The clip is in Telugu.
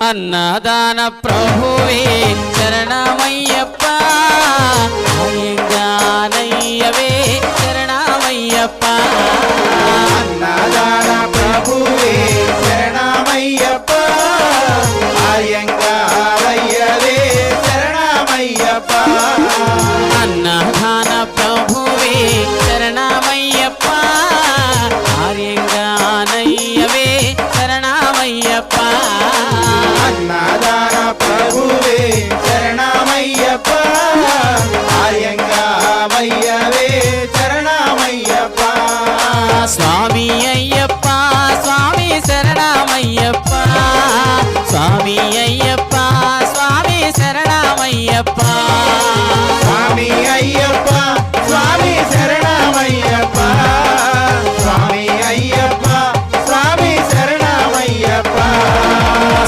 అన్నదాన ప్రభువే శరణమయ్యప్ప అయ్యంగానయ్యవే శరణమయ్యప్ప అన్నదాన ప్రభువే శరణమయ్యప్ప అయ్యంగారయ్యవే శరణమయ్యప్ప అన్నదాన ప్రభువే శరణమయ్యప్ప అయ్యంగానయ్యవే శరణమయ్యప్ప అన్నదాన ప్రభువే శరణమయ్యప్ప అయ్యంగారయ్యవే శరణమయ్యప్ప స్వామి అయ్యప్ప స్వామి శరణమయ్యప్ప స్వామి అయ్యప్ప స్వామి శరణమయ్యప్ప